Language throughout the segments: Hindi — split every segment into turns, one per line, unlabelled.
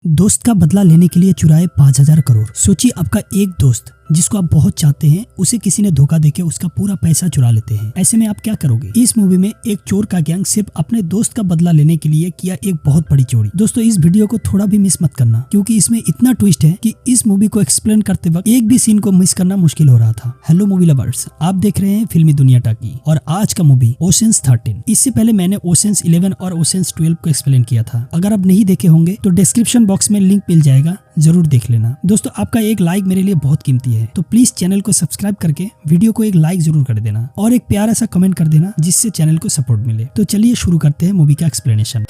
दोस्त का बदला लेने के लिए चुराए 5,000 करोड़। सोचिए आपका एक दोस्त जिसको आप बहुत चाहते हैं, उसे किसी ने धोखा देके उसका पूरा पैसा चुरा लेते हैं। ऐसे में आप क्या करोगे? इस मूवी में एक चोर का गैंग सिर्फ अपने दोस्त का बदला लेने के लिए किया एक बहुत बड़ी चोरी। दोस्तों इस वीडियो को थोड़ा भी मिस मत करना, क्योंकि इसमें इतना ट्विस्ट है कि इस मूवी को एक्सप्लेन करते वक्त एक भी सीन को मिस करना मुश्किल हो रहा था। हेलो मूवी लवर्स, आप देख रहे हैं फिल्मी दुनिया टाकी और आज का मूवी ओशंस 13। इससे पहले मैंने ओशंस 11 और ओशंस 12 को एक्सप्लेन किया था। अगर आप नहीं देखे होंगे तो डिस्क्रिप्शन बॉक्स में लिंक मिल जाएगा, जरूर देख लेना। दोस्तों आपका एक लाइक मेरे लिए बहुत कीमती है, तो प्लीज चैनल को सब्सक्राइब करके वीडियो को एक लाइक जरूर कर देना और एक प्यारा सा कमेंट कर देना, जिससे चैनल को सपोर्ट मिले। तो चलिए शुरू करते हैं मूवी का एक्सप्लेनेशन।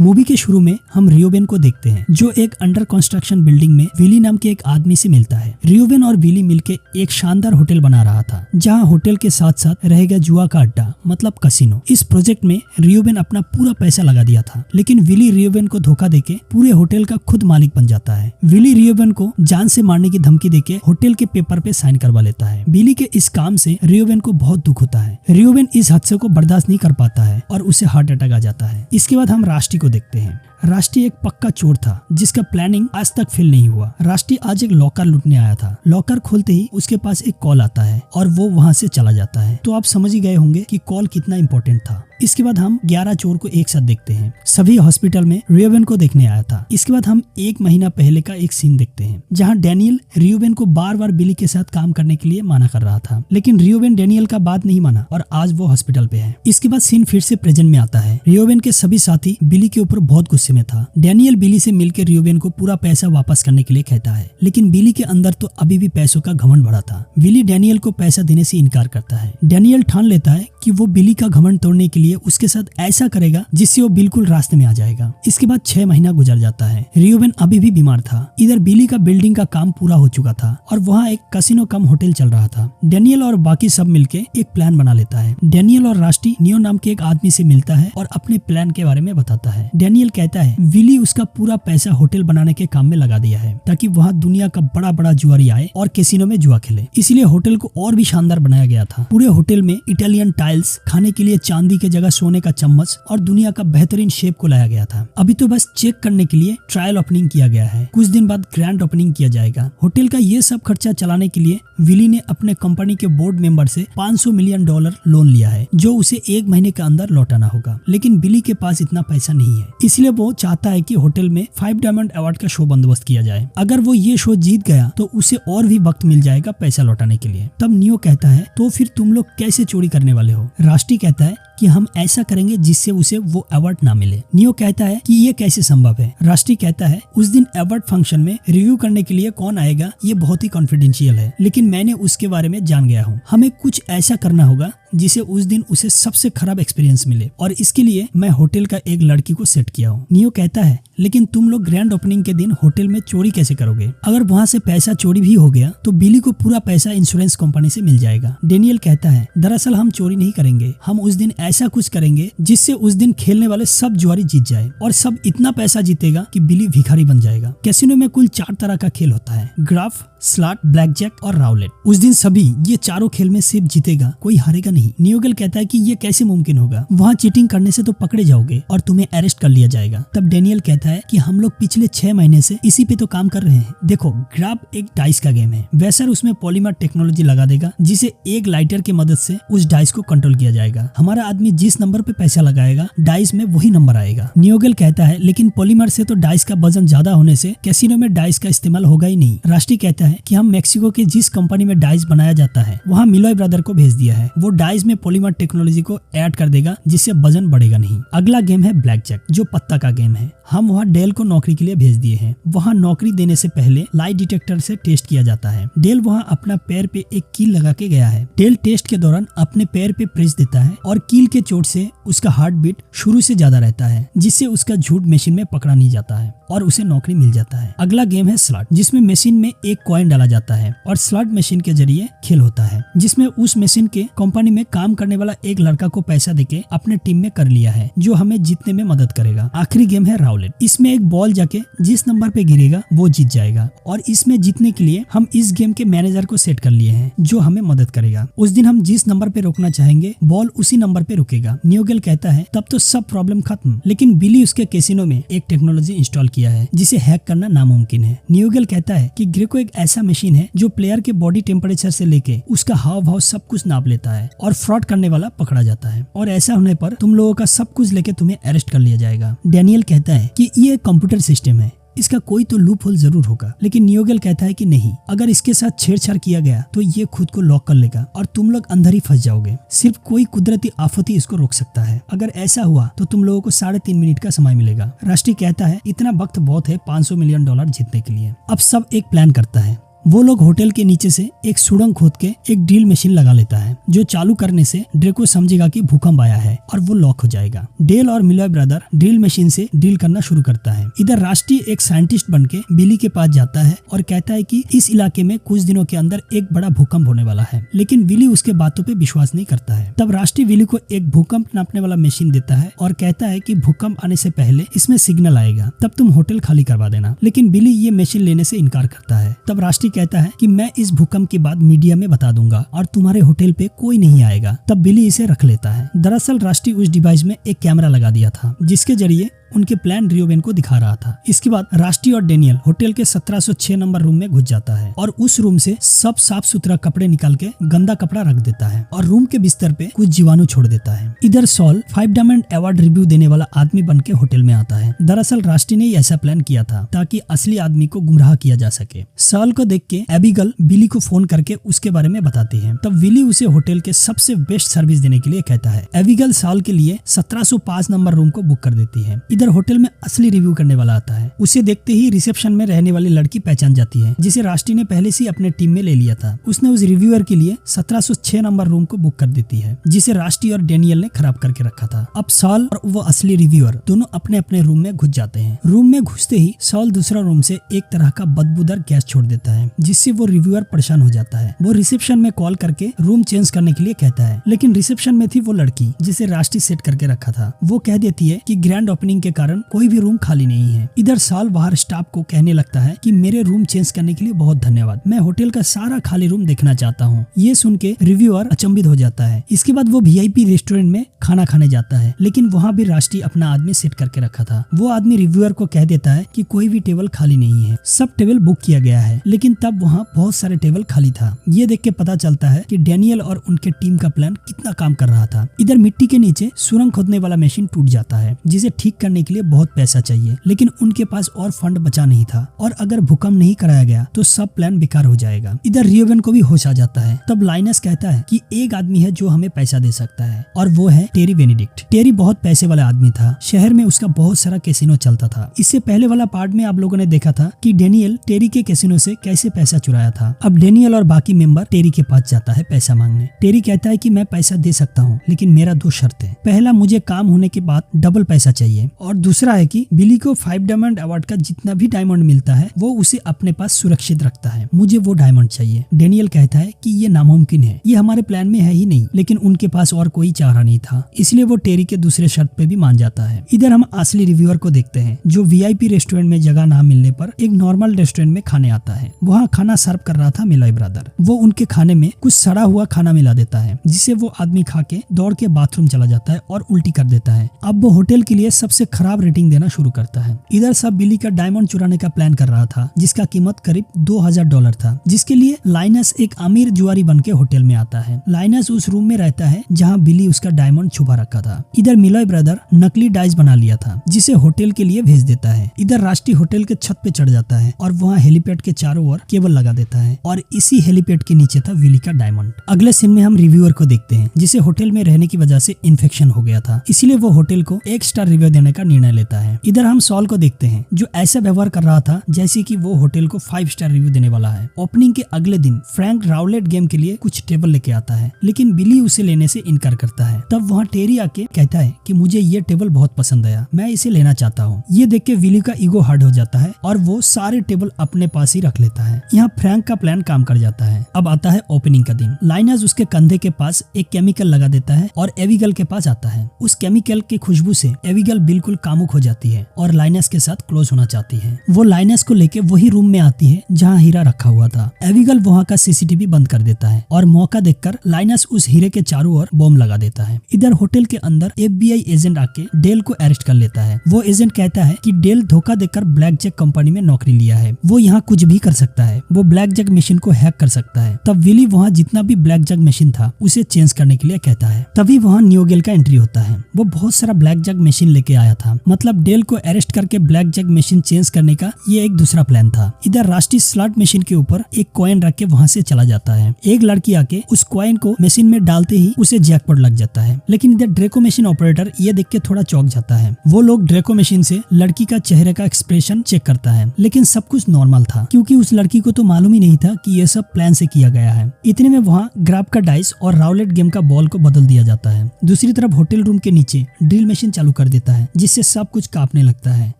मूवी के शुरू में हम रियोवेन को देखते हैं, जो एक अंडर कंस्ट्रक्शन बिल्डिंग में विली नाम के एक आदमी से मिलता है। रियोवेन और विली मिलके एक शानदार होटल बना रहा था, जहां होटल के साथ साथ रहेगा जुआ का अड्डा, मतलब कसिनो। इस प्रोजेक्ट में रियोवेन अपना पूरा पैसा लगा दिया था, लेकिन विली रियोवेन को धोखा देके पूरे होटल का खुद मालिक बन जाता है। विली रियोवेन को जान से मारने की धमकी देके होटल के पेपर पे साइन करवा लेता है। विली के इस काम से रियोवेन को बहुत दुख होता है। रियोवेन इस हादसे को बर्दाश्त नहीं कर पाता है और उसे हार्ट अटैक आ जाता है। इसके बाद हम राष्ट्री को देखते हैं। राष्ट्री एक पक्का चोर था, जिसका प्लानिंग आज तक फेल नहीं हुआ। राष्ट्री आज एक लॉकर लूटने आया था। लॉकर खोलते ही उसके पास एक कॉल आता है और वो वहाँ से चला जाता है। तो आप समझ ही गए होंगे कि कॉल कितना इम्पोर्टेंट था। इसके बाद हम 11 चोर को एक साथ देखते हैं। सभी हॉस्पिटल में रियोवेन को देखने आया था। इसके बाद हम 1 महीना पहले का एक सीन देखते हैं, जहाँ डैनियल रियोवेन को बार बार बिली के साथ काम करने के लिए माना कर रहा था, लेकिन रियोवेन डैनियल का बात नहीं माना और आज वो हॉस्पिटल पे है। इसके बाद सीन फिर से प्रेजेंट में आता है। रियोवेन के सभी साथी बिली के ऊपर बहुत गुस्से में था। डैनियल बिली से मिलकर रियोवेन को पूरा पैसा वापस करने के लिए कहता है, लेकिन बिली के अंदर तो अभी भी पैसों का घमंड भरा था। बिली डैनियल को पैसा देने से इनकार करता है। डैनियल ठान लेता है कि वो बिली का घमंड तोड़ने के लिए उसके साथ ऐसा करेगा जिससे वो बिल्कुल रास्ते में आ जाएगा। इसके बाद 6 महीना गुजर जाता है। रियोवेन अभी भी बीमार था। इधर बिली का बिल्डिंग का काम पूरा हो चुका था और वहाँ एक कसिनो कम होटल चल रहा था। डैनियल और बाकी सब मिलके एक प्लान बना लेता है। डैनियल और राष्ट्री नियो नाम के एक आदमी से मिलता है और अपने प्लान के बारे में बताता है। डैनियल कहता है विली उसका पूरा पैसा होटल बनाने के काम में लगा दिया है, ताकि वहाँ दुनिया का बड़ा बड़ा जुआरी आए और कैसीनो में जुआ खेले। इसीलिए होटल को और भी शानदार बनाया गया था। पूरे होटल में इटालियन टाइल्स, खाने के लिए चांदी के जगह सोने का चम्मच और दुनिया का बेहतरीन शेप को लाया गया था। अभी तो बस चेक करने के लिए ट्रायल ओपनिंग किया गया है। कुछ दिन बाद ग्रैंड ओपनिंग किया जाएगा। होटल का ये सब खर्चा चलाने के लिए विली ने अपने कंपनी के बोर्ड मेंबर से $500 मिलियन लोन लिया है, जो उसे 1 महीने के अंदर लौटाना होगा। लेकिन बिली के पास इतना पैसा नहीं है, इसलिए वो चाहता है कि होटल में 5 डायमंड अवार्ड का शो बंदोबस्त किया जाए। अगर वो ये शो जीत गया तो उसे और भी वक्त मिल जाएगा पैसा लौटाने के लिए। तब नियो कहता है, तो फिर तुम लोग कैसे चोरी करने वाले हो? राष्ट्री कहता है कि हम ऐसा करेंगे जिससे उसे वो अवार्ड ना मिले। नियो कहता है कि ये कैसे संभव है? राष्ट्री कहता है उस दिन अवार्ड फंक्शन में रिव्यू करने के लिए कौन आएगा ये बहुत ही कॉन्फिडेंशियल है, लेकिन मैंने उसके बारे में जान गया हूँ। हमें कुछ ऐसा करना होगा जिसे उस दिन उसे सबसे खराब एक्सपीरियंस मिले, और इसके लिए मैं होटल का एक लड़की को सेट किया हूँ। नियो कहता है लेकिन तुम लोग ग्रैंड ओपनिंग के दिन होटल में चोरी कैसे करोगे? अगर वहाँ से पैसा चोरी भी हो गया तो बिली को पूरा पैसा इंश्योरेंस कंपनी से मिल जाएगा। डैनियल कहता है दरअसल हम चोरी नहीं करेंगे, हम उस दिन ऐसा कुछ करेंगे जिससे उस दिन खेलने वाले सब जुआरी जीत जाए और सब इतना पैसा जीतेगा कि बिली भिखारी बन जाएगा। कैसीनो में कुल 4 तरह का खेल होता है, ग्राफ, स्लॉट, ब्लैक जैक और राउलेट। उस दिन सभी ये चारों खेल में सिर्फ जीतेगा, कोई हारेगा नहीं। नियोगल कहता है कि ये कैसे मुमकिन होगा? वहाँ चीटिंग करने से तो पकड़े जाओगे और तुम्हें अरेस्ट कर लिया जाएगा। तब डैनियल कहता है कि हम लोग पिछले 6 महीने से इसी पे तो काम कर रहे हैं। देखो ग्राफ एक डाइस का गेम है, वैसर उसमें पॉलीमर टेक्नोलॉजी लगा देगा, जिसे एक लाइटर की मदद से उस डाइस को कंट्रोल किया जाएगा। हमारा आदमी जिस नंबर पे पैसा लगाएगा डाइस में वही नंबर आएगा। नियोगल कहता है लेकिन पॉलीमर से तो डाइस का वजन ज्यादा होने से कैसीनो में डाइस का इस्तेमाल होगा ही नहीं। राष्ट्री कहता है कि हम मेक्सिको के जिस कंपनी में डाइस बनाया जाता है वहाँ मिलोय ब्रदर को भेज दिया है। वो डाइस में पॉलीमर टेक्नोलॉजी को ऐड कर देगा, जिससे वजन बढ़ेगा नहीं। अगला गेम है ब्लैक जैक, जो पत्ता का गेम है। हम वहाँ डेल को नौकरी के लिए भेज दिए हैं। वहाँ नौकरी देने से पहले लाई डिटेक्टर से टेस्ट किया जाता है। डेल वहाँ अपना पैर पे एक कील लगा के गया है। डेल टेस्ट के दौरान अपने पैर पे प्रेस देता है और कील कील के चोट से उसका हार्ट बीट शुरू से ज्यादा रहता है, जिससे उसका झूठ मशीन में पकड़ा नहीं जाता है और उसे नौकरी मिल जाता है। अगला गेम है स्लॉट, जिसमें मशीन में एक कॉइन डाला जाता है और स्लॉट मशीन के जरिए खेल होता है, जिसमें उस मशीन के कंपनी में काम करने वाला एक लड़का को पैसा देके अपने टीम में कर लिया है, जो हमें जीतने में मदद करेगा। आखिरी गेम है राउलेट। इसमें एक बॉल जाके जिस नंबर पे गिरेगा वो जीत जाएगा, और इसमें जीतने के लिए हम इस गेम के मैनेजर को सेट कर लिए हैं, जो हमें मदद करेगा। उस दिन हम जिस नंबर पे रोकना चाहेंगे बॉल उसी नंबर पे रुकेगा। न्यूगेल कहता है तब तो सब प्रॉब्लम खत्म, लेकिन बिली उसके कैसीनो में एक टेक्नोलॉजी इंस्टॉल किया है जिसे हैक करना नामुमकिन है। न्यूगेल कहता है कि ग्रेको एक ऐसा मशीन है जो प्लेयर के बॉडी टेम्परेचर से लेके उसका हाव भाव सब कुछ नाप लेता है और फ्रॉड करने वाला पकड़ा जाता है, और ऐसा होने पर तुम लोगों का सब कुछ लेके तुम्हें अरेस्ट कर लिया जाएगा। डैनियल कहता है कि ये कंप्यूटर सिस्टम है, इसका कोई तो लूप होल जरूर होगा, लेकिन न्यूगेल कहता है कि नहीं, अगर इसके साथ छेड़छाड़ किया गया तो ये खुद को लॉक कर लेगा और तुम लोग अंदर ही फंस जाओगे। सिर्फ कोई कुदरती आफत ही इसको रोक सकता है। अगर ऐसा हुआ तो तुम लोगों को 3.5 मिनट का समय मिलेगा। राष्ट्रीय कहता है इतना वक्त बहुत है $500 मिलियन जीतने के लिए। अब सब एक प्लान करता है। वो लोग होटल के नीचे से एक सुरंग खोद के एक ड्रिल मशीन लगा लेता है, जो चालू करने से ड्रेको समझेगा कि भूकंप आया है और वो लॉक हो जाएगा। डेल और मिलॉय ब्रदर ड्रिल मशीन से ड्रिल करना शुरू करता है। इधर राष्ट्रीय एक साइंटिस्ट बनके बिली के पास जाता है और कहता है कि इस इलाके में कुछ दिनों के अंदर एक बड़ा भूकंप होने वाला है, लेकिन बिली उसके बातों पे विश्वास नहीं करता है। तब राष्ट्रीय बिली को एक भूकंप नापने वाला मशीन देता है और कहता है कि भूकंप आने से पहले इसमें सिग्नल आएगा, तब तुम होटल खाली करवा देना। लेकिन बिली ये मशीन लेने से इनकार करता है। तब राष्ट्रीय कहता है कि मैं इस भूकंप के बाद मीडिया में बता दूंगा और तुम्हारे होटल पे कोई नहीं आएगा। तब बिली इसे रख लेता है। दरअसल राष्ट्रीय उस डिवाइस में एक कैमरा लगा दिया था, जिसके जरिए उनके प्लान रियोबेन को दिखा रहा था। इसके बाद राष्ट्रीय और डेनियल होटल के 1706 नंबर रूम में घुस जाता है और उस रूम से सब साफ सुथरा कपड़े निकाल के गंदा कपड़ा रख देता है और रूम के बिस्तर पे कुछ जीवाणु छोड़ देता है। इधर सॉल 5 डायमंड अवार्ड रिव्यू देने वाला आदमी बन के होटल में आता है। दरअसल राष्ट्रीय ने ऐसा प्लान किया था ताकि असली आदमी को गुमराह किया जा सके। सॉल को देख के एबिगल बिली को फोन करके उसके बारे में बताती है। तब विली उसे होटल के सबसे बेस्ट सर्विस देने के लिए कहता है। एबिगल सॉल के लिए 1705 नंबर रूम को बुक कर देती है। इधर होटल में असली रिव्यू करने वाला आता है। उसे देखते ही रिसेप्शन में रहने वाली लड़की पहचान जाती है, जिसे राष्ट्रीय ने पहले से अपने टीम में ले लिया था। उसने उस रिव्यूअर के लिए 1706 नंबर रूम को बुक कर देती है, जिसे राष्ट्रीय और डेनियल ने खराब करके रखा था। अब सॉल और वो असली रिव्यूअर दोनों अपने अपने रूम में घुस जाते हैं। रूम में घुसते ही सॉल दूसरा रूम से एक तरह का बदबूदार गैस छोड़ देता है, जिससे वो रिव्यूअर परेशान हो जाता है। वो रिसेप्शन में कॉल करके रूम चेंज करने के लिए कहता है, लेकिन रिसेप्शन में थी वो लड़की जिसे राष्ट्रीय सेट करके रखा था। वो कह देती है कि ग्रैंड ओपनिंग के कारण कोई भी रूम खाली नहीं है। इधर सॉल बाहर स्टाफ को कहने लगता है कि मेरे रूम चेंज करने के लिए बहुत धन्यवाद, मैं होटल का सारा खाली रूम देखना चाहता हूँ। ये सुन के रिव्यूअर अचंभित हो जाता है। इसके बाद वो VIP रेस्टोरेंट में खाना खाने जाता है, लेकिन वहाँ भी राष्ट्रीय अपना आदमी सेट करके रखा था। वो आदमी रिव्यूअर को कह देता है कि कोई भी टेबल खाली नहीं है, सब टेबल बुक किया गया है। लेकिन तब वहाँ बहुत सारे टेबल खाली था। ये देख के पता चलता है कि डेनियल और उनके टीम का प्लान कितना काम कर रहा था। इधर मिट्टी के नीचे सुरंग खोदने वाला मशीन टूट जाता है, जिसे ठीक करने के लिए बहुत पैसा चाहिए, लेकिन उनके पास और फंड बचा नहीं था, और अगर भूकंप नहीं कराया गया तो सब प्लान बेकार हो जाएगा। इधर रियोबेन को भी होश आ जाता है। तब लाइनस कहता है कि एक आदमी है जो हमें पैसा दे सकता है, और वो है टेरी बेनेडिक्ट। टेरी बहुत पैसे वाला आदमी था। शहर में उसका बहुत सारा कैसीनो चलता था। इससे पहले वाला पार्ट में आप लोगों ने देखा था कि डेनियल टेरी के कैसीनो से कैसे पैसा चुराया था। अब डेनियल और बाकी मेंबर टेरी के पास जाता है पैसा मांगने। टेरी कहता है कि मैं पैसा दे सकता हूँ, लेकिन मेरा 2 शर्त है। पहला, मुझे काम होने के बाद डबल पैसा चाहिए, और दूसरा है कि बिली को 5 डायमंड अवार्ड का जितना भी डायमंड मिलता है वो उसे अपने पास सुरक्षित रखता है। मुझे वो डायमंड चाहिए। डेनियल कहता है कि ये नामुमकिन है, ये हमारे प्लान में है ही नहीं, लेकिन उनके पास और कोई चारा नहीं था, इसलिए वो टेरी के दूसरे शर्त पे भी मान जाता है। इधर हम असली रिव्यूअर को देखते हैं, जो VIP रेस्टोरेंट में जगह ना मिलने पर एक नॉर्मल रेस्टोरेंट में खाने आता है। वहाँ खाना सर्व कर रहा था मिलॉय ब्रदर। वो उनके खाने में कुछ सड़ा हुआ खाना मिला देता है, जिसे वो आदमी खा के दौड़ के बाथरूम चला जाता है और उल्टी कर देता है। अब वो होटल के लिए सबसे खराब रेटिंग देना शुरू करता है। इधर सब बिली का डायमंड चुराने का प्लान कर रहा था, जिसका कीमत करीब $2000 था, जिसके लिए लाइनस एक अमीर जुआरी बन के होटल में आता है। लाइनस उस रूम में रहता है जहाँ बिली उसका डायमंड छुपा रखा था। इधर मिलॉय ब्रदर नकली डाइस बना लिया था, जिसे होटल के लिए भेज देता है। इधर राष्ट्रीय होटल के छत पे चढ़ जाता है और वहाँ हेलीपैड के चारों ओर केबल लगा देता है, और इसी हेलीपैड के नीचे था बिली का डायमंड। अगले सीन में हम रिव्यूअर को देखते हैं, जिसे होटल में रहने की वजह से इन्फेक्शन हो गया था, इसलिए वो होटल को 1 स्टार रिव्यू देने का का निर्णय लेता है। इधर हम सॉल को देखते हैं जो ऐसा व्यवहार कर रहा था जैसे कि वो होटल को 5 स्टार रिव्यू देने वाला है। ओपनिंग के अगले दिन फ्रैंक राउलेट गेम के लिए कुछ टेबल लेके आता है, लेकिन बिली उसे लेने से इनकार करता है। तब वहाँ टेरी आके कहता है कि मुझे ये टेबल बहुत पसंद आया, मैं इसे लेना चाहता हूँ। ये देख के विली का ईगो हर्ट हो जाता है और वो सारे टेबल अपने पास ही रख लेता है। यहाँ फ्रैंक का प्लान काम कर जाता है। अब आता है ओपनिंग का दिन। लाइनस उसके कंधे के पास एक केमिकल लगा देता है और एविगल के पास आता है। उस केमिकल की खुशबू से एविगल बिल्कुल कामुक हो जाती है और लाइनस के साथ क्लोज होना चाहती है। वो लाइनस को लेके वही रूम में आती है जहाँ हीरा रखा हुआ था। एविगल वहाँ का सीसीटीवी बंद कर देता है और मौका देखकर लाइनस उस हीरे के चारों ओर बॉम्ब लगा देता है। इधर होटल के अंदर FBI एजेंट आके डेल को अरेस्ट कर लेता है। वो एजेंट कहता है कि डेल धोखा देकर ब्लैक जैक कंपनी में नौकरी लिया है, वो यहाँ कुछ भी कर सकता है, वो ब्लैक जैक मशीन को हैक कर सकता है। तब विली वहाँ जितना भी ब्लैक जैक मशीन था उसे चेंज करने के लिए कहता है। तभी वहाँ न्यूगेल का एंट्री होता है। वो बहुत सारा ब्लैक जैक मशीन लेके आया था, मतलब डेल को अरेस्ट करके ब्लैक जैक मशीन चेंज करने का ये एक दूसरा प्लान था। इधर राष्ट्रीय स्लॉट मशीन के ऊपर एक कॉइन रख के वहाँ से चला जाता है। एक लड़की आके उस कॉइन को मशीन में डालते ही उसे जैकपॉट लग जाता है। लेकिन इधर ड्रेको मशीन ऑपरेटर ये देख के थोड़ा चौंक जाता है। वो लोग ड्रेको मशीन से लड़की का चेहरे का एक्सप्रेशन चेक करता है, लेकिन सब कुछ नॉर्मल था क्योंकि उस लड़की को तो मालूम ही नहीं था कि ये सब प्लान से किया गया है। इतने में वहाँ ग्राफ का डाइस और राउलेट गेम का बॉल को बदल दिया जाता है। दूसरी तरफ होटल रूम के नीचे ड्रिल मशीन चालू कर देता है जिससे सब कुछ कांपने लगता है।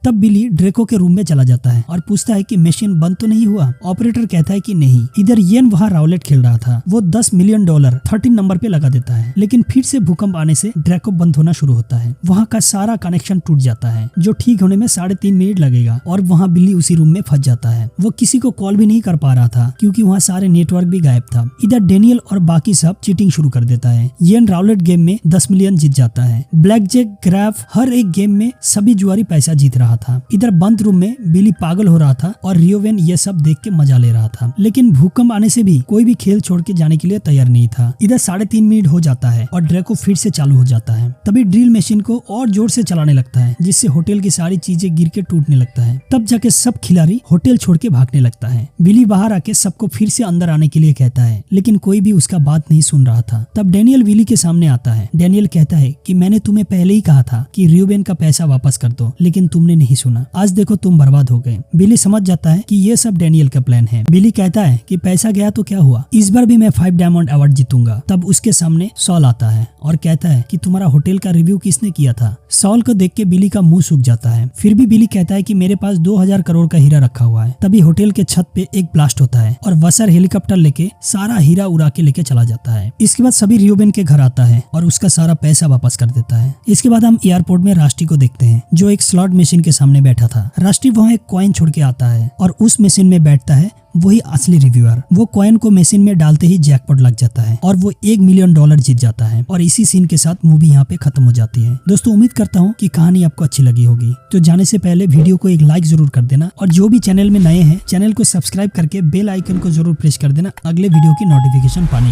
तब बिली ड्रेको के रूम में चला जाता है और पूछता है कि मशीन बंद तो नहीं हुआ। ऑपरेटर कहता है कि नहीं। इधर येन वहाँ राउलेट खेल रहा था। वो $10 मिलियन 13 नंबर पे लगा देता है, लेकिन फिर से भूकंप आने से ड्रैको बंद होना शुरू होता है। वहाँ का सारा कनेक्शन टूट जाता है जो ठीक होने में 3.5 मिनट लगेगा और वहाँ बिल्ली उसी रूम में फंस जाता है। वो किसी को कॉल भी नहीं कर पा रहा था क्योंकि वहाँ सारे नेटवर्क भी गायब था। इधर डेनियल और बाकी सब चीटिंग शुरू कर देता है। येन राउलेट गेम में 10 मिलियन जीत जाता है। ब्लैक जैक, ग्राफ, हर एक गेम में सभी जुआरी पैसा जीत रहा था। इधर बंद रूम में बिली पागल हो रहा था और रियोवेन ये सब देख के मजा ले रहा था, लेकिन भूकंप आने से भी कोई भी खेल छोड़ के जाने के लिए तैयार नहीं था। इधर 3.5 मिनट हो जाता है और ड्रैको फिर से चालू हो जाता है। तभी ड्रिल मशीन को और जोर से चलाने लगता है जिससे होटल की सारी चीजें गिर के टूटने लगता है। तब जाके सब खिलाड़ी होटल छोड़ के भागने लगता है। बिली बाहर आके सबको फिर से अंदर आने के लिए कहता है, लेकिन कोई भी उसका बात नहीं सुन रहा था। तब डेनियल विली के सामने आता है। डेनियल कहता है कि मैंने तुम्हें पहले ही कहा था कि रियोवेन का पैसा वापस कर दो, लेकिन तुमने नहीं सुना। आज देखो तुम बर्बाद हो गए। बिली समझ जाता है कि ये सब डेनियल का प्लान है। बिली कहता है कि पैसा गया तो क्या हुआ, इस बार भी मैं 5 डायमंड अवार्ड जीतूंगा। तब उसके सामने सॉल आता है और कहता है कि तुम्हारा होटल का रिव्यू किसने किया था। सॉल को देख के बिली का मुंह सूख जाता है। फिर भी बिली कहता है कि मेरे पास 2000 करोड़ का हीरा रखा हुआ है। तभी होटल के छत पे एक ब्लास्ट होता है और वसर हेलीकॉप्टर लेके सारा हीरा उड़ा के लेके चला जाता है। इसके बाद सभी रियोवेन के घर आता है और उसका सारा पैसा वापस कर देता है। इसके बाद हम एयरपोर्ट में राष्ट्रीय को देखते हैं जो एक स्लॉट मशीन के सामने बैठा था। राष्ट्रीय वहाँ एक कॉइन छोड़ के आता है और उस मशीन में बैठता है वही असली रिव्यूअर। वो कॉइन को मशीन में डालते ही जैकपॉट लग जाता है और वो $1 मिलियन जीत जाता है और इसी सीन के साथ मूवी यहाँ पे खत्म हो जाती है। दोस्तों उम्मीद करता हूँ कि कहानी आपको अच्छी लगी होगी। तो जाने से पहले वीडियो को एक लाइक जरूर कर देना और जो भी चैनल में नए हैं चैनल को सब्सक्राइब करके बेल आइकन को जरूर प्रेस कर देना अगले वीडियो की नोटिफिकेशन पाने के लिए।